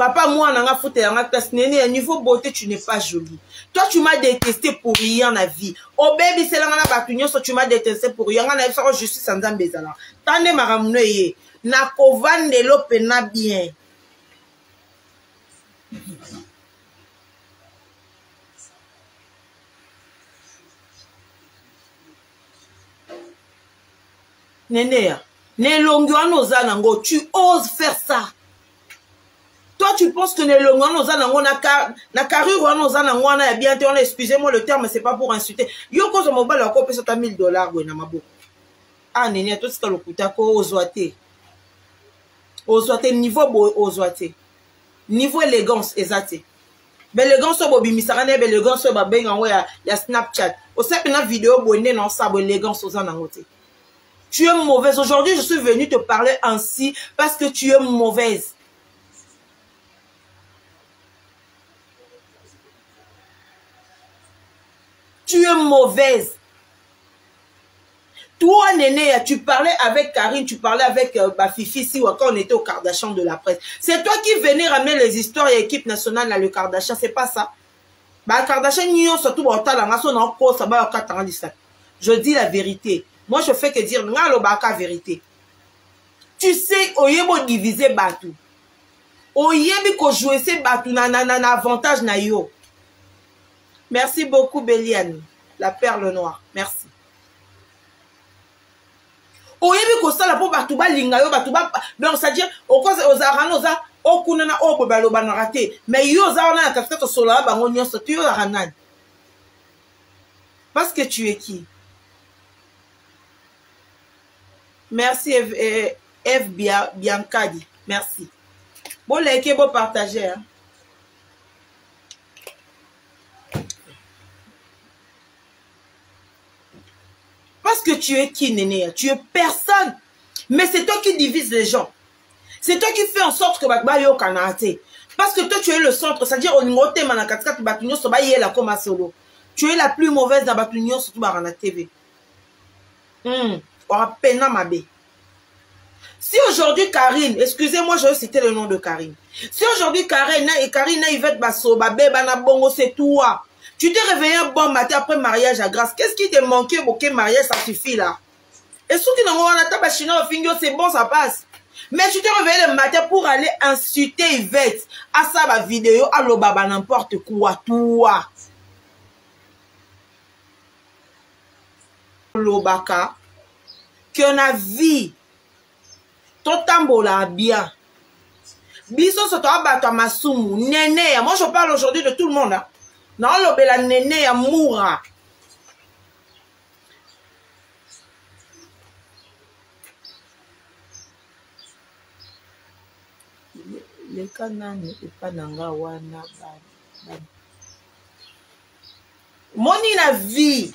Papa, moi, on a foutu un classe. Néné, niveau beauté, tu n'es pas jolie. Toi, tu m'as détesté pour rien dans la vie. Oh, baby, c'est là, on a battu, tu m'as détesté pour rien. On a fait je suis sans ambezala. Tande maramouye. Na kovande l'opena bien. Néné, tu oses faire ça. Toi, tu penses que na carrure bien, excusez-moi le terme, c'est pas pour insulter. Yo, cause mon bal, encore peut-être $1000, na mabo. Ah, néné, toi, c'est le kuta ko ozoate. Ozoate, niveau bo ozoate. Niveau élégance, exacte. L'élégance, bobi misarane, l'élégance, babeng, ya Snapchat. Au sein de vidéo, bonne, non, ça, l'élégance, aux anangote. Tu es mauvaise. Aujourd'hui, je suis venue te parler ainsi parce que tu es mauvaise. Tu es mauvaise. Toi, Néné, tu parlais avec Karine, tu parlais avec Fifi, si quand on était au Kardashian de la presse. C'est toi qui venais ramener les histoires et l'équipe nationale dans le Kardashian, c'est pas ça? Kardashian, je dis la vérité. Moi, je fais que dire, la vérité. Tu sais, oyebo diviser Batou. Oyebi ko jouer ces Batou na avantage na yo. Merci beaucoup, Béliane. La perle noire. Merci. Oyebi ko sala po Batou ba linga yo, Batou ba. Donc, c'est-à-dire, au cause aux aranosa, au kunana, au bobalo banarate. Mais yo, za na casquette sola, bango nyonso, tu yo aranan. Parce que tu es qui? Merci, F. Biancadi. Merci. Bon, likez, bon, partagez. Hein. Parce que tu es qui, Néné? Tu es personne. Mais c'est toi qui divise les gens. C'est toi qui fais en sorte que Bakbayo Kanate. Parce que toi, tu es le centre. C'est-à-dire, au niveau de Manakatka, Batunyo, Soba, y est la coma solo. Tu es la plus mauvaise dans Batunyo, surtout dans TV. Si aujourd'hui Karine, excusez-moi, je vais citer le nom de Karine. Si aujourd'hui Karine et Karine Yvette Basso, Bana Bongo, c'est toi. Tu t'es réveillé un bon matin après mariage à grâce. Qu'est-ce qui te manquait pour que mariage, ça suffit là? Et surtout que dans la table chinois, c'est bon, ça passe. Mais tu t'es réveillé le matin pour aller insulter Yvette. À ça, ma vidéo, à l'obaba, n'importe quoi, toi. L'obaka, qu'on a vu. Totambola bien. Biso soto abato masumu. Néné. Moi je parle aujourd'hui de tout le monde. Hein. Non, l'obela néné à moura. Le canane et pas nanga wana. Moni na vie.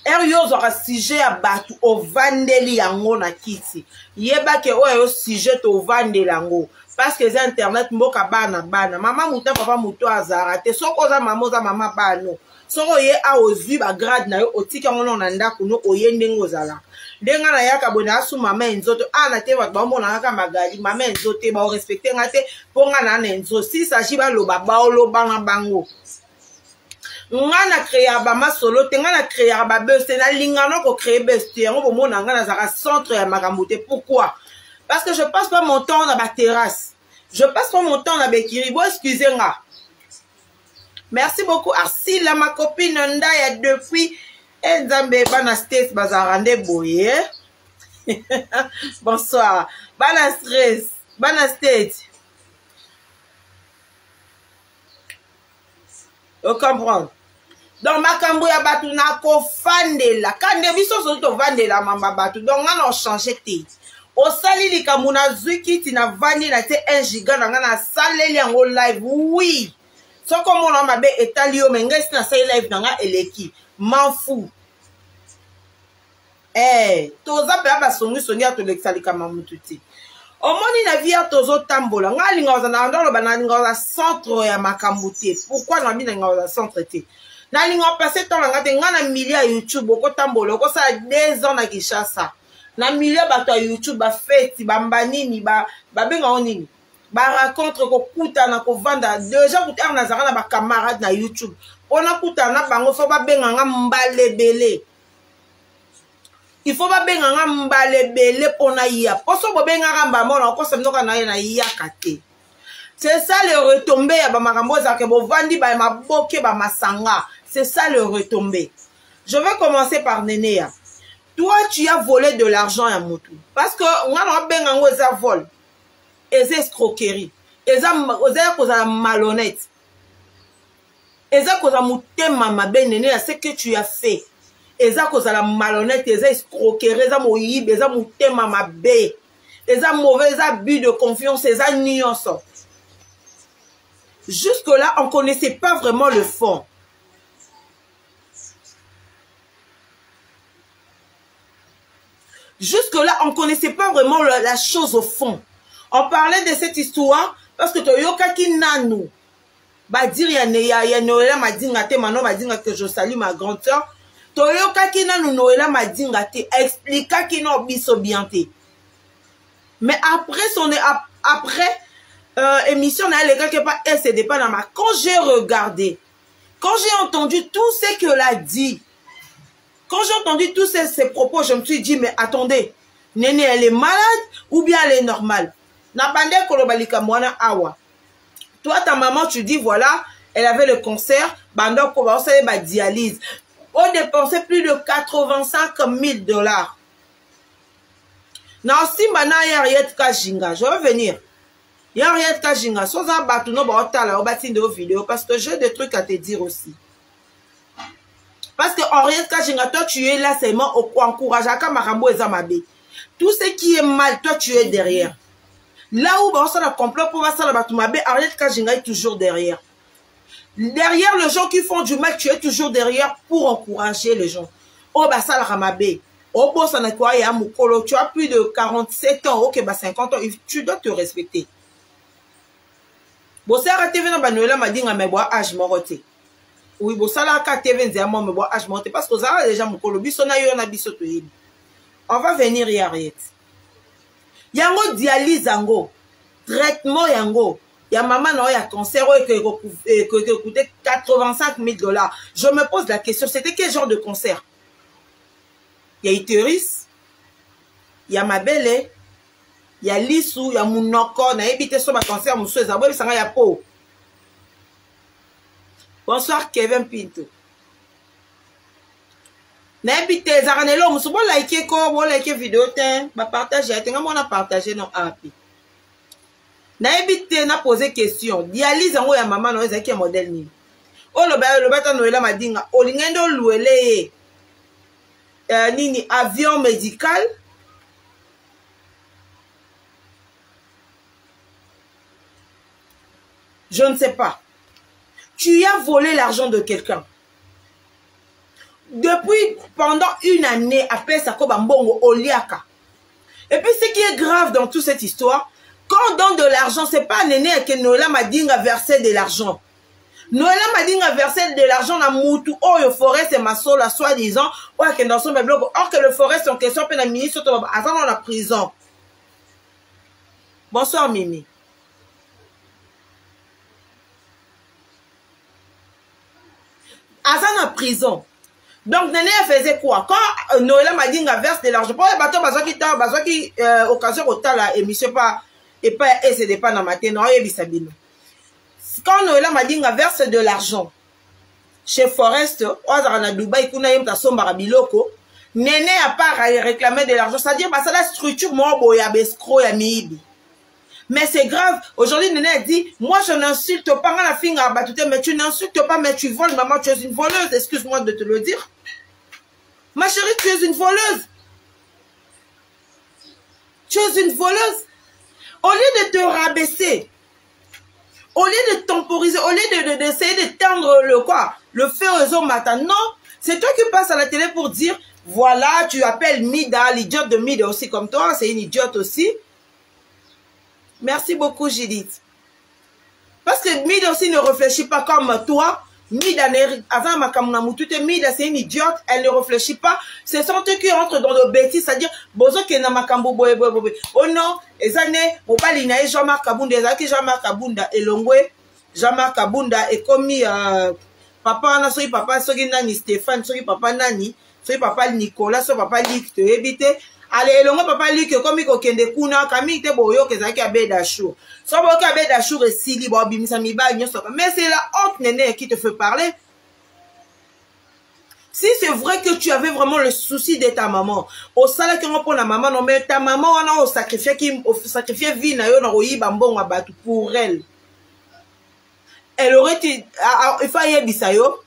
Eryo zora sujet à batu au vandeli yango na kiti. Yeba ke oyo sujet au vandeli yango. Parce que les internet mboka bana. Maman mouta papa mouto azarate. Soko za mamoza mama bano. Soko ye a ozu ba grade na yo otiki yango na ndako no oye ndengo zala. Denga na yaka bona asu mama enzoto. Na te ba mona kaka magali. Mama enzote ba o respecter ngate ponga na enzo. Si saji ba loba ba o loba bango. Ngana créer ba solo te ngana créer ba buzz na lingano ko créer buzz te ngo bomona ngana za centre ya makambote. Pourquoi? Parce que je passe pas mon temps dans ma terrasse. Je passe pas mon temps dans Bekiri. Bon, excusez-moi. Merci beaucoup Arsila, ma copine Ndaya depuis Nzambe Bana State Bazarande Boye. Bonsoir. Bana stress, Bana State. Vous comprenez? Donc, ma cambouya batu na ko fandela. Quand des biso sont to vandela mamba batu. Donc, on a changé té. Au sali li kamuna zuki tina vandi na te 1 giga na ngana saleli yango live. Oui. So comme on a mabe etalio mengesi na sali live na nga eleki. M'en fous. Toza pe aba songi songi ato leksali kama mututi. Omoni na via tozo tambola. Nga linga ozana andolo bana linga oza centre ya makambuti. Pourquoi na bi linga oza centre te? Na linga passé temps nga te nga na milia YouTube oko tambola oko sa 2 ans na Kinshasa. Na milia bato ya YouTube ba feti ba mbanini ba benga onini. baracontre kokutana kovanda déjà kutana nazala na bacamarade na YouTube ona kutana bango fo babenganga mbalebele il faut babenganga mbalebele pona ya poso bobenganga mbamona okosa mnoka na ye na ya kate. C'est ça le retombé ya bamakambo zake bovandi ba maboke ba masanga. C'est ça le retombé. Je vais commencer par Nénéa. Toi tu as volé de l'argent à Moutou parce que on a bengango za vol. Eza escroquerie. Eza koza malhonnête. Eza koza mutema mabe Nénéa, c'est que tu as fait. Eza koza malhonnête, eza escroquerie, eza moyib, eza mutema mabe. Eza mauvais abus de confiance, eza nyonso. Jusque-là, on ne connaissait pas vraiment le fond. Jusque-là, on ne connaissait pas vraiment la chose au fond. On parlait de cette histoire parce que Toyoka ki nanou. Ba dire ya Noëlla Madinga te mano Madinga que je salue ma grande sœur. Toyoka ki nanou Noëlla Madinga te expliqua ki no biso bien te. Mais après émission n'a les gars qui pas SCD pas dans ma quand j'ai regardé, quand j'ai entendu tout ce qu'elle a dit, quand j'ai entendu tous ces propos, je me suis dit mais attendez, Néné elle est malade ou bien elle est normale? Na bande kolobalika mwana awa. Toi ta maman tu dis voilà, elle avait le cancer, bando ko ba osale ba dialyse. On dépensait plus de 85 000 $. Na simba na Henriette Kajinga, je vais venir. Il y a rien de Kajinga. Sans un bâton, on va bâtir des vidéos parce que j'ai des trucs à te dire aussi. Parce que Henriette Kajinga, toi tu es là seulement au encourage à Kamarambo et Zamabe. Tout ce qui est mal, toi tu es derrière. Là où on s'en a complot pour voir ça la Batumabe, Henriette Kajinga est toujours derrière. Derrière les gens qui font du mal, tu es toujours derrière pour encourager les gens. Oh bah ça la Ramabe. Oh bon ça n'a quoi ya Mukolo, tu as plus de 47 ans, ok bah 50 ans, tu dois te respecter. Bosala TV na Noëlla Madinga me boa âge moroté. Oui, bosala ka TV nzema me boa âge moroté parce que ça a déjà mukolo biso na yo na biso to yebi. On va venir y Henriette. Yango dialyse yango, traitement yango. Ya maman na ya cancer qui coûtait 85 000 $. Je me pose la question, c'était quel genre de cancer? Il y a utérus, il y a ma belle. Il y a l'issue, il y a mon noko, na évité sur ma cancer, mon souhait, ça y a peau. Bonsoir Kevin Pinto. Na évité, ça ranelo, mon souhait, like ko, bon like vidéo, ba partager, tenga mon a partagé non happy. Na évité, na poser question. Dialyse en haut ya maman, non, c'est qui modèle ni. Oh le bata Noëlla Madinga, o lingendo louele, nini avion médical. Je ne sais pas. Tu as volé l'argent de quelqu'un. Depuis, pendant une année, après ça, Mbongo Oliaka. Et puis, ce qui est grave dans toute cette histoire, quand on donne de l'argent, c'est pas Néné que Noëlla Madinga versé de l'argent. Noëlla Madinga versé de l'argent dans Moutou. Oh, le forêt, c'est ma soeur, soi-disant. Oh, que dans son blog. Or, que le forêt, c'est en question, puis la ministre, attends, dans la prison. Bonsoir, Mimi. Azan en prison. Donc, Néné faisait quoi? Quand Noëlla Madinga verse de l'argent, pour les bateaux, besoin qui occasion au temps la émission pas et pas c'est des pas dans matin, non, et bisabino. Quand Noëlla Madinga verse de l'argent chez Forest, à Dubaï, kuna yem ta somba biloko, Néné a pas réclamé de l'argent, c'est-à-dire bah ça la structure moi boya bescro ya miibi. Mais c'est grave. Aujourd'hui, Néné a dit, moi, je n'insulte pas la fille à Batouté, mais tu n'insultes pas, mais tu voles, maman, tu es une voleuse. Excuse-moi de te le dire. Ma chérie, tu es une voleuse. Tu es une voleuse. Au lieu de te rabaisser, au lieu de temporiser, au lieu d'essayer de tendre le feu aux hommes matin, non, c'est toi qui passes à la télé pour dire, voilà, tu appelles Mida, l'idiote de Mida aussi comme toi, c'est une idiote aussi. Merci beaucoup, Judith. Parce que Mida aussi ne réfléchit pas comme toi. Mida avant makamuna mutute Mida c'est une idiote, elle ne réfléchit pas. Ce sont eux qui rentrent dans le bêtise, c'est-à-dire bozo ke na makambo boye. Oh non, ezane mobali na Jean-Marc Kabunda, ezaki Jean-Marc Kabunda elongwe Jean-Marc Kabunda et commis papa na soki papa soki nani Stéphane soki papa nani soki papa Nicolas soki papa Luc te ebité. Allez, elongo papa Luc commis kokende kuna kami te boyo kezaki abeda chou. So boyo abeda chou resili bo bimisa miba nyoso. Mais c'est la honte néné qui te fait parler. Si c'est vrai que tu avais vraiment le souci de ta maman, au salaire que on prend la maman, non mais ta maman on a sacrifié vie na yo na royiba mbongo abatu pour elle. Elle aurait été il fallait bisayo.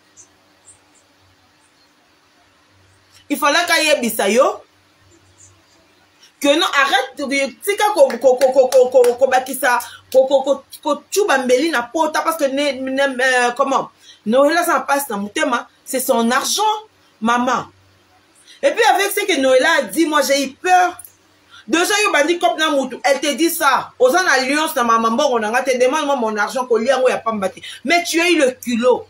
Il fallait qu'elle bisayo. Que non, arrête, tika ko bakisa ko chubambeli na pota parce que comment Noëlla ça passe dans mon thème, c'est son argent, maman. Et puis avec ce que Noëlla a dit, moi j'ai eu peur. Déjà yo bandi kop na mutu, elle te dit ça. Aux en alliance na maman bon on a te demande moi mon argent ko liango ya pambati. Mais tu as eu le culot.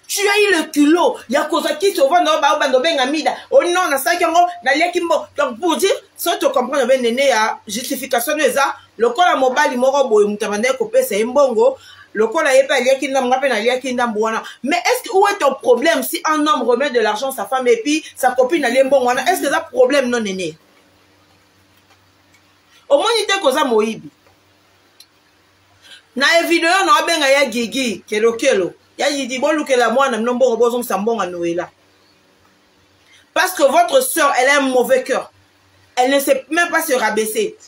Tu as eu le culot. Il y a cause qui se vend dans le benga mida. Oh non, na sa kiango na liakimbo. Donc pour dire, sans te comprendre ben néné à justification de ça, le col à mobile moro boy mutamande ko pesa imbongo. Le col à yepa liakinda mrape na liakinda mbwana. Mais est-ce que où est ton problème si un homme remet de l'argent à sa femme et puis sa copine a liembongo? Est-ce que ça problème non néné? Au moins il était cause à moibi. Na vidéo na benga ya gigi kelo. Ya dit bon look la moi non bon boson sambon à Noëlla. Parce que votre soeur elle a un mauvais cœur. Elle ne sait même pas se rabaisser.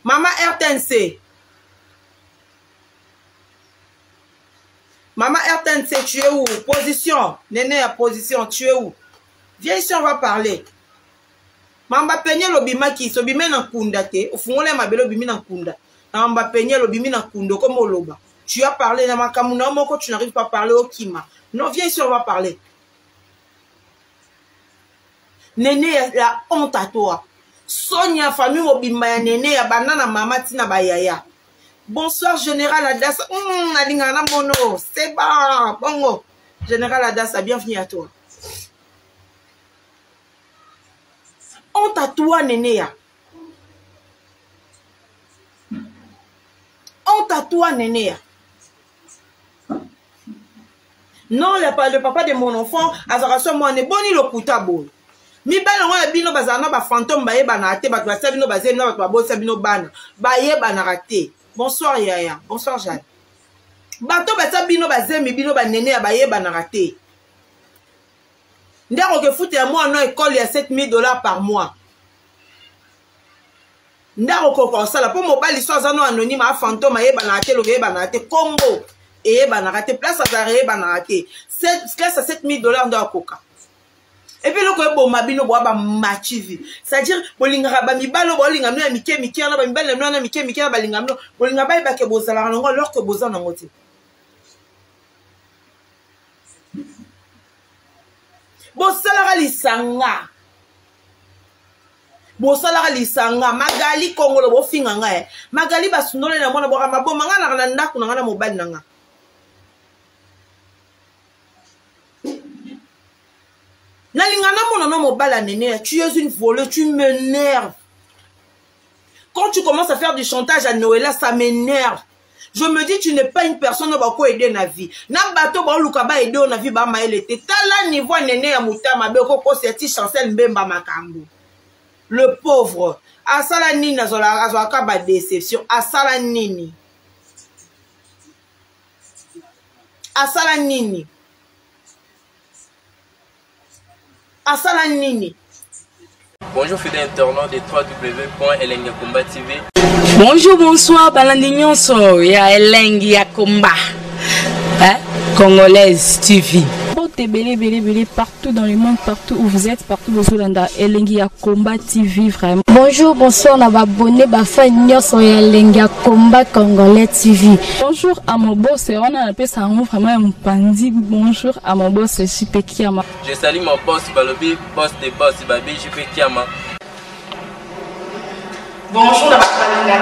Maman RTNC. Maman RTNC, tu es où? Position. Néné à position, tu es où? Viens ici, on va parler. Mamba peigner l'obima qui s'obime dans kunda te. Au fond, on ma belle obimi dans kunda. Mamba peigner l'obimi dans kundo comme au loba. Tu as parlé dans ma kamuna, moko tu n'arrives pas à parler au kima. Non, viens ici, on va parler. Néné, la honte à toi. Sonia, famille, obima, néné, banana, maman, tina, bayaya. Bonsoir, Général Adassa. Alingana mono, c'est bon. Bongo. Général Adassa, bienvenue à toi. Honte à toi, néné. Honte à toi, néné. Non, le papa de mon enfant, Azaraso, moi, n'est boni le koutabo. Mi bana wana bino bazana ba fantôme baye banate ba twasa bino bazena ba bosa bino bana baye banarate. Bonsoir Yaya, bonsoir Jeanne. Bato basa bino bazemi bino banene ya baye banarate. Ndako ke foute ya moi non école ya $7,000 par mois. Ndako ko sala po mobali so azano anonyme a fantôme aye banarate lo ye banarate Congo et banarate place azare banarate. Classe à $7,000 dans coca. Et puis le bon mabino boaba machivi. C'est-à-dire bolinga ba mibalo bolinga no mike mike na ba mibalo no na mike mike na balinga no bolinga ba ke bozala ngo alors que bozana ngoti. Bosala lisanga. Bosala lisanga magali kongolo bo finga nga. Magali basundole na mona boka maboma nga na ndaku na mobile na nga. Tu es une voleuse, tu m'énerves. Quand tu commences à faire du chantage à Noëlla, ça m'énerve. Je me dis, tu n'es pas une personne qui va aider na vie. Na bato ba lukaba aider na vie ba maelete. Tala niveau néné ya mutama beko ko seti chancel mbemba makambo. Le pauvre. Asala nini azola azwaka ba déception. Asala nini. Asala nini. Asala nini. Bonjour fidèles internautes de www.elengiakomba TV. Bonjour, bonsoir, balandi nyonso ya Elengi ya Komba. Congolaise TV. Belé partout dans le monde, partout où vous êtes, partout où vous êtes, Elengi ya Komba TV vraiment. Bonjour, bonsoir, na abonné ba fa nyonso ya Elengi ya Komba Congolais TV. Bonjour à mon boss, on a appelé ça vraiment un pandi. Bonjour à mon boss, JP Kiama. Je salue mon boss Balobi, boss de boss Babi, JP Kiama. Bonjour, la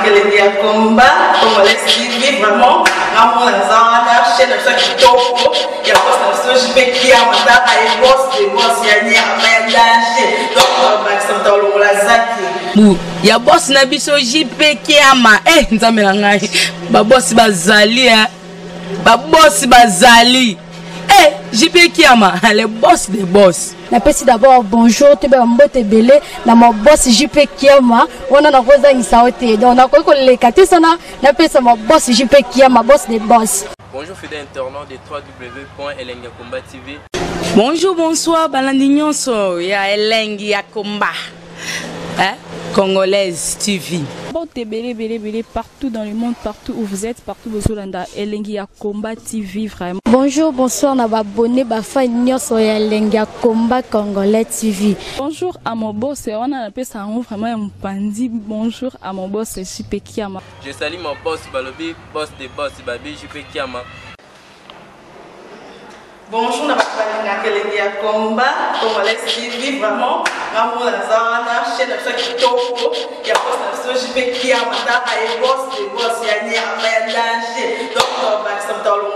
Elengi ya Komba, Congolais TV, vraiment, on a une chaîne de Kitoko, il y a un JP qui a un boss de boss, il y a un danger, donc on va s'entendre il y a boss na biso JP qui a ma nzambe ngai ba boss bazali ba boss bazali JP qui a ma le boss des boss. Napesi d'abord bonjour te ba mbote belé na mo boss JP Kiama wana na koza ngisaote donc na ko le katisa na pesa mo boss JP Kiama boss des boss. Bonjour fidèles internautes de www.elengiakomba.tv. Bonjour bonsoir balandi nyonso ya Elengi ya Komba. Congolaise TV. Bon, belé partout dans le monde, partout où vous êtes, partout où vous êtes, Elengi ya Komba TV vraiment. Bonjour, bonsoir, na abonné ba fan nyonso ya Elengi ya Komba Congolais TV. Bonjour à mon boss, on a appelé ça vraiment un pandi. Bonjour à mon boss JP Kiama. Je salue mon boss Balobi, boss des boss Babi JP Kiama. Bonjour, la Elengi ya Komba, Congolais TV, vraiment, on a une chaîne de Kitoko, il y a un JP qui a un boss de boss, il y a un danger, donc on va s'entendre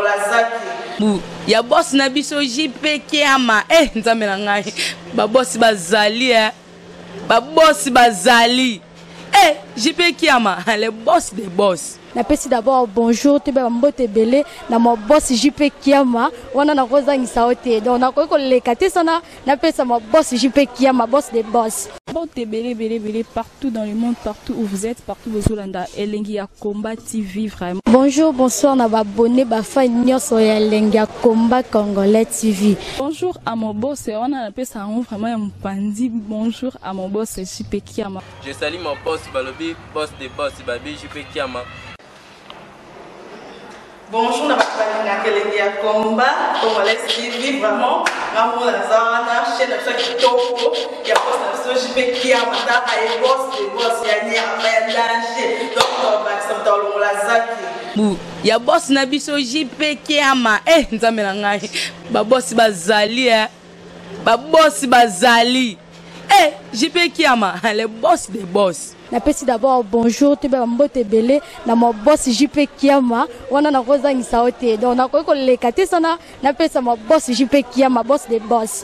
il y a boss na biso JP qui a ma nzambe ngai ba boss bazali ba boss bazali JP qui a ma le boss des boss. Napesi d'abord bonjour te ba mbote belé na mo boss JP Kiama wana na koza ngisaote donc na ko le katisa na pesa mo boss JP Kiama boss des boss. Bon, belé partout dans le monde, partout où vous êtes, partout où vous êtes, Elengi ya Komba TV vraiment. Bonjour, bonsoir, na abonné ba fan nyonso ya Elengi ya Komba Congolais TV. Bonjour à mon boss, on a appelé ça vraiment un pandi. Bonjour à mon boss JP Kiama. Je salue mon boss Balobi, boss des boss Babi JP Kiama. Bonjour, la Elengi ya Komba, Congolais TV, vraiment, on a une chaîne de Kitoko, il y a un JP qui a un boss de boss, il y a un danger, donc on va s'entendre il y a boss na biso JP qui a ma nzambe ngai ba boss bazali ba boss bazali JP qui a ma le boss des boss. Napesi d'abord bonjour te ba mbote belé na mo boss JP Kiama wana na koza ngisaote donc na ko le katisa na pesa mo boss JP Kiama boss des boss.